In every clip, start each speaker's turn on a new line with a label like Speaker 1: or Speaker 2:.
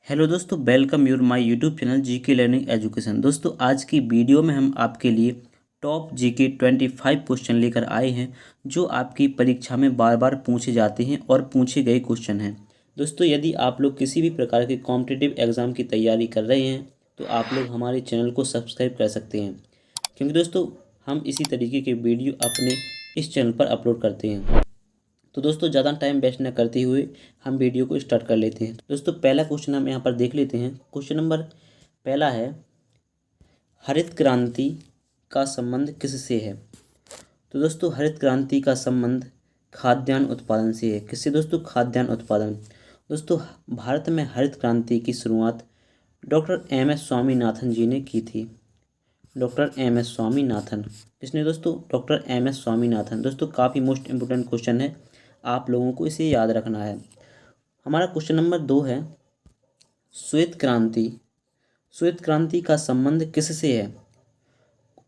Speaker 1: Hello दोस्तों, welcome your my YouTube channel GK learning education. दोस्तों, आज की वीडियो में हम आपके लिए टॉप जीके 25 क्वेश्चन लेकर आए हैं जो आपकी परीक्षा में बार बार पूछे जाते हैं और पूछे गए क्वेश्चन हैं। दोस्तों, यदि आप लोग किसी भी प्रकार के कॉम्पिटिटिव एग्ज़ाम की तैयारी कर रहे हैं तो आप लोग हमारे चैनल को सब्सक्राइब कर सकते हैं, क्योंकि दोस्तों हम इसी तरीके के वीडियो अपने इस चैनल पर अपलोड करते हैं। तो दोस्तों, ज़्यादा टाइम वेस्ट न करते हुए हम वीडियो को स्टार्ट कर लेते हैं। दोस्तों, पहला क्वेश्चन हम यहाँ पर देख लेते हैं। क्वेश्चन नंबर पहला है, हरित क्रांति का संबंध किससे है? तो दोस्तों, हरित क्रांति का संबंध खाद्यान्न उत्पादन से है। किससे दोस्तों? खाद्यान्न उत्पादन। दोस्तों, भारत में हरित क्रांति की शुरुआत डॉक्टर एम.एस. स्वामीनाथन जी ने की थी। Doctor M S. स्वामीनाथन। किसने दोस्तों? Doctor M S. स्वामीनाथन। दोस्तों, काफ़ी मोस्ट इंपोर्टेंट क्वेश्चन है, आप लोगों को इसे याद रखना है। हमारा क्वेश्चन नंबर 2 है, श्वेत क्रांति। श्वेत क्रांति का संबंध किससे है?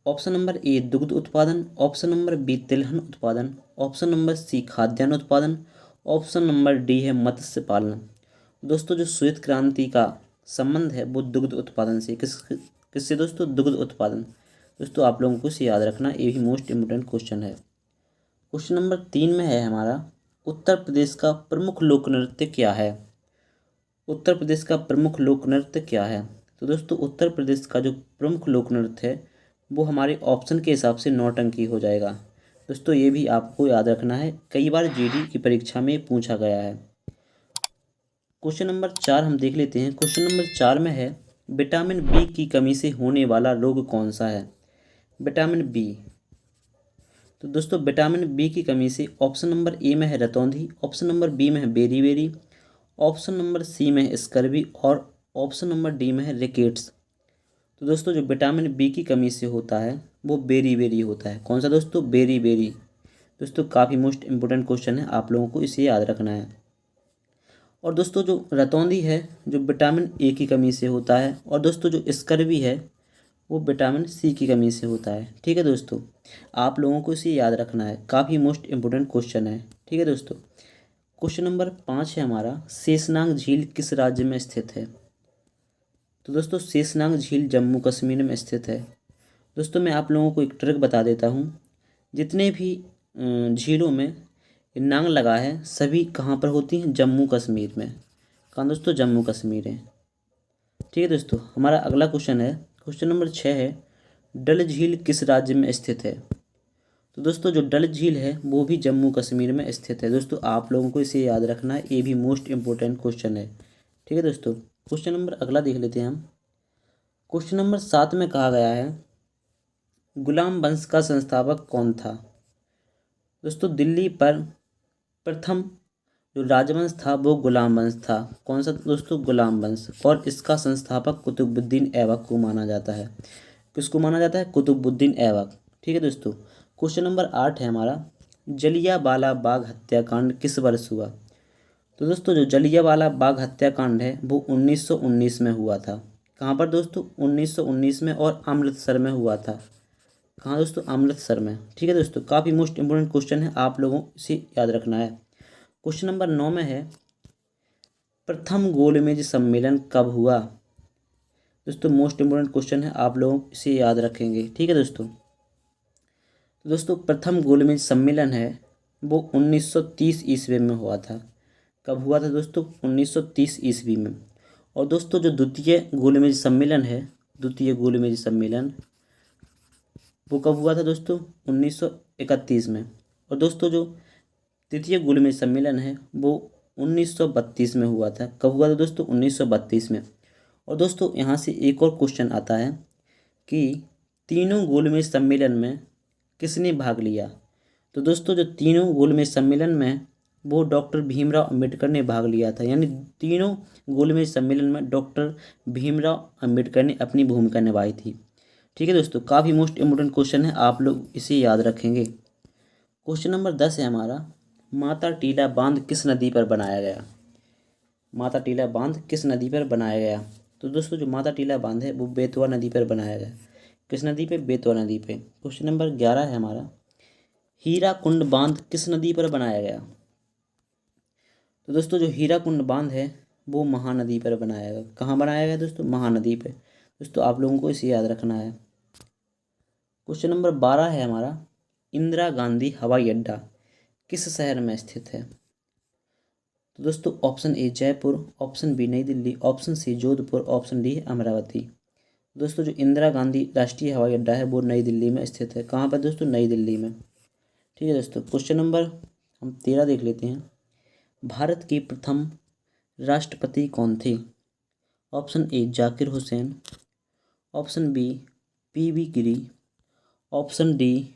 Speaker 1: ऑप्शन नंबर ए दुग्ध उत्पादन, ऑप्शन नंबर बी तिलहन उत्पादन, ऑप्शन नंबर सी खाद्यान्न उत्पादन, ऑप्शन नंबर डी है मत्स्य पालन। दोस्तों, जो श्वेत क्रांति का संबंध है वो दुग्ध उत्पादन से। किससे दोस्तों? दुग्ध उत्पादन। दोस्तों, आप लोगों को इसे याद रखना, ये भी मोस्ट इंपोर्टेंट क्वेश्चन है। क्वेश्चन नंबर 3 में है हमारा, उत्तर प्रदेश का प्रमुख लोक नृत्य क्या है? उत्तर प्रदेश का प्रमुख लोक नृत्य क्या है? तो दोस्तों, उत्तर प्रदेश का जो प्रमुख लोक नृत्य है वो हमारे ऑप्शन के हिसाब से नौटंकी हो जाएगा। दोस्तों, ये भी आपको याद रखना है, कई बार जीडी की परीक्षा में पूछा गया है। क्वेश्चन नंबर 4 हम देख लेते हैं। क्वेश्चन नंबर 4 में है, विटामिन बी की कमी से होने वाला रोग कौन सा है? Vitamin B. तो दोस्तों, विटामिन बी की कमी से ऑप्शन नंबर ए में है रतौंधी, ऑप्शन नंबर बी में है बेरी, ऑप्शन नंबर सी में है स्कर्वी और ऑप्शन नंबर डी में है रिकेट्स। तो दोस्तों, जो विटामिन बी की कमी से होता है वो बेरी होता है। कौन सा दोस्तों? बेरी। दोस्तों, काफ़ी मोस्ट इंपोर्टेंट क्वेश्चन है, आप लोगों को इसे याद रखना है। और दोस्तों, जो रतौंधी है जो विटामिन ए की कमी से होता है, और दोस्तों जो स्कर्वी है वो विटामिन सी की कमी से होता है। ठीक है दोस्तों, आप लोगों को इसे याद रखना है, काफ़ी मोस्ट इंपोर्टेंट क्वेश्चन है। ठीक है दोस्तों, क्वेश्चन नंबर 5 है हमारा, शेषनाग झील किस राज्य में स्थित है? तो दोस्तों, शेषनाग झील जम्मू कश्मीर में स्थित है। दोस्तों, मैं आप लोगों को एक ट्रिक बता देता हूँ, जितने भी झीलों में नांग लगा है सभी कहाँ पर होती हैं? जम्मू कश्मीर में। कहाँ दोस्तों? जम्मू कश्मीर है। ठीक है दोस्तों, हमारा अगला क्वेश्चन है, क्वेश्चन नंबर 6 है, डल झील किस राज्य में स्थित है? तो दोस्तों, जो डल झील है वो भी जम्मू कश्मीर में स्थित है। दोस्तों, आप लोगों को इसे याद रखना है, ये भी मोस्ट इंपोर्टेंट क्वेश्चन है। ठीक है दोस्तों, क्वेश्चन नंबर अगला देख लेते हैं हम। क्वेश्चन नंबर 7 में कहा गया है, गुलाम वंश का संस्थापक कौन था? दोस्तों, दिल्ली पर प्रथम जो राजवंश था वो गुलाम वंश था। कौन सा दोस्तों? गुलाम वंश। और इसका संस्थापक कुतुबुद्दीन ऐबक को माना जाता है। किसको माना जाता है? कुतुबुद्दीन ऐबक। ठीक है दोस्तों, क्वेश्चन नंबर 8 है हमारा, जलियांवाला बाग हत्याकांड किस वर्ष हुआ? तो दोस्तों, जो जलियांवाला बाग हत्याकांड है वो 1919 में हुआ था। कहाँ पर दोस्तों? 1919 में, और अमृतसर में हुआ था। कहाँ दोस्तों? अमृतसर में। ठीक है दोस्तों, काफ़ी मोस्ट इंपोर्टेंट क्वेश्चन है, आप लोगों को इसे याद रखना है। क्वेश्चन नंबर 9 में है, प्रथम गोलमेज सम्मेलन कब हुआ? दोस्तों, मोस्ट इंपोर्टेंट क्वेश्चन है, आप लोग इसे याद रखेंगे। ठीक है दोस्तों, तो दोस्तों प्रथम गोलमेज सम्मेलन है वो 1930 ईस्वी में हुआ था। कब हुआ था दोस्तों? 1930 ईस्वी में। और दोस्तों, जो द्वितीय गोलमेज सम्मेलन है, द्वितीय गोलमेज सम्मेलन वो कब हुआ था दोस्तों? 1931 में। और दोस्तों, जो तृतीय गोलमेज सम्मेलन है वो 1932 में हुआ था। कब हुआ था दोस्तों? 1932 में। और दोस्तों, यहाँ से एक और क्वेश्चन आता है कि तीनों गोलमेज सम्मेलन में किसने भाग लिया? तो दोस्तों, जो तीनों गोलमेज सम्मेलन में वो डॉक्टर भीमराव अंबेडकर ने भाग लिया था। यानी तीनों गोलमेज सम्मेलन में डॉक्टर भीमराव अंबेडकर ने अपनी भूमिका निभाई थी। ठीक है दोस्तों, काफ़ी मोस्ट इंपोर्टेंट क्वेश्चन है, आप लोग इसे याद रखेंगे। क्वेश्चन नंबर 10 है हमारा, माता टीला बांध किस नदी पर बनाया गया? माता टीला बांध किस नदी पर बनाया गया? तो दोस्तों, जो माता टीला बांध है वो बेतवा नदी पर बनाया गया। किस नदी पे? बेतवा नदी पे। क्वेश्चन नंबर 11 है हमारा, हीराकुंड बांध किस नदी पर बनाया गया? तो दोस्तों, जो हीराकुंड बांध है वो महानदी पर बनाया गया। कहाँ बनाया गया दोस्तों? महानदी पे। दोस्तों आप लोगों को इसे याद रखना है। क्वेश्चन नंबर 12 है हमारा, इंदिरा गांधी हवाई अड्डा किस शहर में स्थित है? तो दोस्तों option A Jaipur, option B New Delhi, option C Jodhpur, option D Amaravati. दोस्तों जो इंदिरा गांधी राष्ट्रीय हवाई अड्डा है वो नई दिल्ली में स्थित है। कहाँ पर दोस्तों? नई दिल्ली में। ठीक है दोस्तों, क्वेश्चन नंबर हम 13 देख लेते हैं। भारत के प्रथम राष्ट्रपति कौन थे? Option A Zakir Hussain, option B PV Giri, option D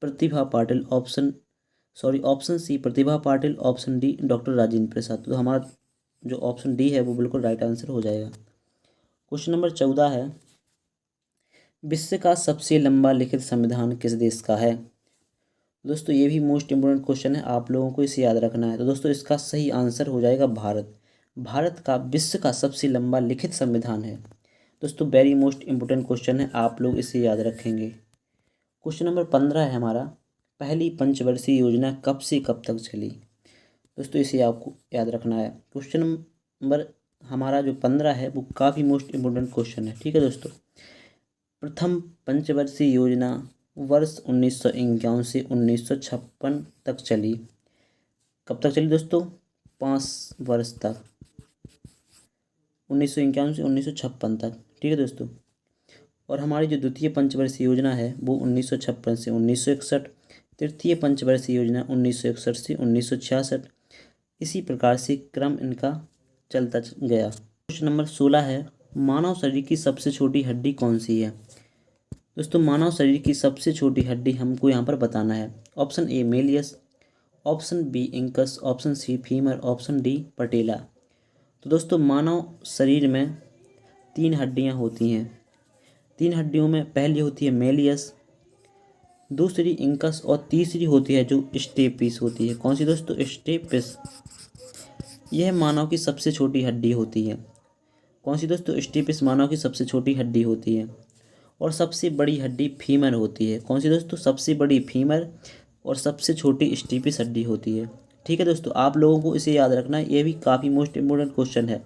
Speaker 1: Pratibha Patil, option C Pratibha Patil, option D doctor Rajendra Prasad. तो हमारा जो ऑप्शन डी है वो बिल्कुल राइट आंसर हो जाएगा। क्वेश्चन नंबर 14 है, विश्व का सबसे लंबा लिखित संविधान किस देश का है? दोस्तों ये भी मोस्ट इम्पोर्टेंट क्वेश्चन है, आप लोगों को इसे याद रखना है। तो दोस्तों इसका सही आंसर हो जाएगा भारत। भारत का विश्व का सबसे लंबा लिखित संविधान है। दोस्तों वेरी मोस्ट इम्पोर्टेंट क्वेश्चन है, आप लोग इसे याद रखेंगे। क्वेश्चन नंबर 15 है हमारा, पहली पंचवर्षीय योजना कब से कब तक चली? दोस्तों इसे आपको याद रखना है। क्वेश्चन नंबर हमारा जो 15 है वो काफ़ी मोस्ट इम्पोर्टेंट क्वेश्चन है। ठीक है दोस्तों, प्रथम पंचवर्षीय योजना वर्ष 1951 से 1956 तक चली। कब तक चली दोस्तों? 5 वर्ष तक, 1951 से 1956 तक। ठीक है दोस्तों, और हमारी जो द्वितीय पंचवर्षीय योजना है वो 1956 से 1961, तृतीय पंचवर्षीय योजना 1961 से 1966। इसी प्रकार से क्रम इनका चलता गया। क्वेश्चन नंबर 16 है, मानव शरीर की सबसे छोटी हड्डी कौन सी है? दोस्तों मानव शरीर की सबसे छोटी हड्डी हमको यहाँ पर बताना है। Option A malleus, option B incus, option C femur, option D patella. तो दोस्तों मानव शरीर में 3 हड्डियाँ होती हैं। 3 हड्डियों में पहली होती है मेलियस, दूसरी इंकस और तीसरी होती है जो स्टेपिस होती है। कौन सी दोस्तों? स्टेपिस। यह मानव की सबसे छोटी हड्डी होती है। कौन सी दोस्तों? स्टेपिस मानव की सबसे छोटी हड्डी होती है। और सबसे बड़ी हड्डी फीमर होती है। कौन सी दोस्तों? सबसे बड़ी फीमर और सबसे छोटी स्टेपिस हड्डी होती है। ठीक है दोस्तों, आप लोगों को इसे याद रखना है, ये भी काफ़ी मोस्ट इम्पोर्टेंट क्वेश्चन है,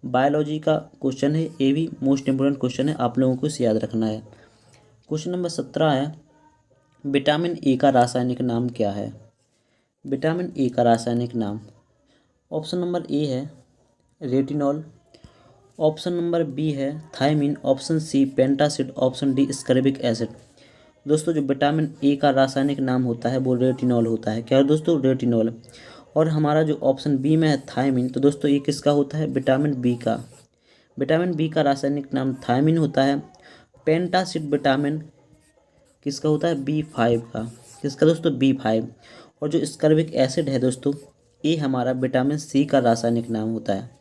Speaker 1: बायोलॉजी का क्वेश्चन है, ये भी मोस्ट इम्पोर्टेंट क्वेश्चन है, आप लोगों को इसे याद रखना है। क्वेश्चन नंबर 17 है, विटामिन ए का रासायनिक नाम क्या है? विटामिन ए का रासायनिक नाम, ऑप्शन नंबर ए है रेटिनॉल, ऑप्शन नंबर बी है thiamine, option C pentacid, option D ascorbic acid. दोस्तों जो विटामिन ए का रासायनिक नाम होता है वो रेटिनॉल होता है। क्या दोस्तों? रेटिनॉल। और हमारा जो ऑप्शन बी में है थायमिन, तो दोस्तों ये किसका होता है? विटामिन बी का। विटामिन बी का रासायनिक नाम थायमिन होता है। पेंटासिड विटामिन किसका होता है? B5 का। किसका दोस्तों? B5। और जो स्कर्बिक एसिड है दोस्तों, ये हमारा विटामिन सी का रासायनिक नाम होता है।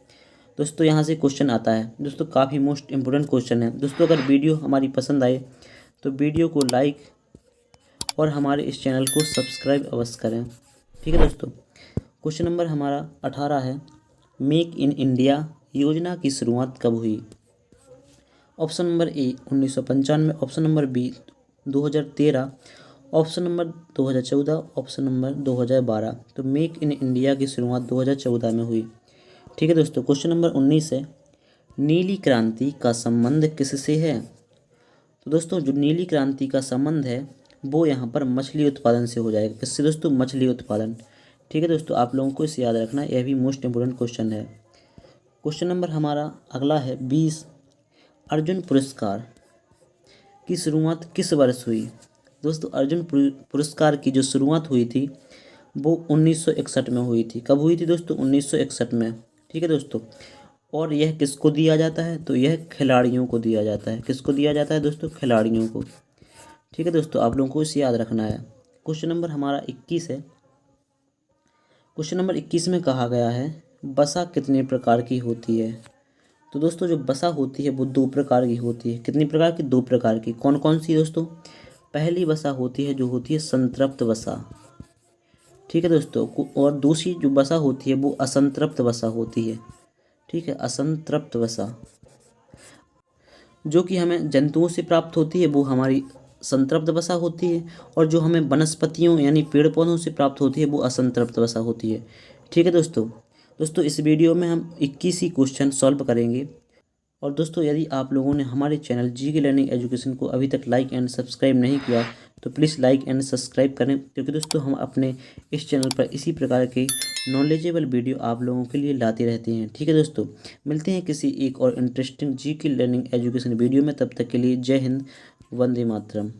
Speaker 1: दोस्तों यहाँ से क्वेश्चन आता है दोस्तों, काफ़ी मोस्ट इम्पोर्टेंट क्वेश्चन है दोस्तों। अगर वीडियो हमारी पसंद आए तो वीडियो को लाइक और हमारे इस चैनल को सब्सक्राइब अवश्य करें। ठीक है दोस्तों, क्वेश्चन नंबर हमारा 18 है, मेक इन इंडिया योजना की शुरुआत कब हुई? Option number A 1995, option number B 2013, option number 2014, option number 2012। तो मेक इन इंडिया की शुरुआत 2014 में हुई। ठीक है दोस्तों, क्वेश्चन नंबर 19 है, नीली क्रांति का संबंध किससे है? तो दोस्तों जो नीली क्रांति का संबंध है वो यहाँ पर मछली उत्पादन से हो जाएगा। किससे दोस्तों? मछली उत्पादन। ठीक है दोस्तों, आप लोगों को इसे याद रखना, यह भी मोस्ट इम्पोर्टेंट क्वेश्चन है। क्वेश्चन नंबर हमारा अगला है 20, अर्जुन पुरस्कार की शुरुआत किस वर्ष हुई? दोस्तों अर्जुन पुरस्कार की जो शुरुआत हुई थी वो 1961 में हुई थी। कब हुई थी दोस्तों? 1961 में। ठीक है दोस्तों, और यह किसको दिया जाता है? तो यह खिलाड़ियों को दिया जाता है। किसको दिया जाता है दोस्तों? खिलाड़ियों को। ठीक है दोस्तों, आप लोगों को इसे याद रखना है। क्वेश्चन नंबर हमारा 21 है। क्वेश्चन नंबर 21 में कहा गया है, वसा कितने प्रकार की होती है? तो दोस्तों जो वसा होती है वो 2 प्रकार की होती है। कितनी प्रकार की? 2 प्रकार की। कौन कौन सी दोस्तों? पहली वसा होती है जो होती है संतृप्त वसा। ठीक है दोस्तों, और दूसरी जो वसा होती है वो असंतृप्त वसा होती है। ठीक है, असंतृप्त वसा जो कि हमें जंतुओं से प्राप्त होती है वो हमारी संतृप्त वसा होती है, और जो हमें वनस्पतियों यानी पेड़ पौधों से प्राप्त होती है वो असंतृप्त वसा होती है। ठीक है दोस्तों, दोस्तों इस वीडियो में हम 21 ही क्वेश्चन सॉल्व करेंगे। और दोस्तों यदि आप लोगों ने हमारे चैनल जीके लर्निंग एजुकेशन को अभी तक लाइक एंड सब्सक्राइब नहीं किया तो प्लीज़ लाइक एंड सब्सक्राइब करें, क्योंकि दोस्तों हम अपने इस चैनल पर इसी प्रकार के नॉलेजेबल वीडियो आप लोगों के लिए लाते रहते हैं। ठीक है दोस्तों, मिलते हैं किसी एक और interesting GK learning education video में। तब तक के लिए जय हिंद, वंदे मातरम।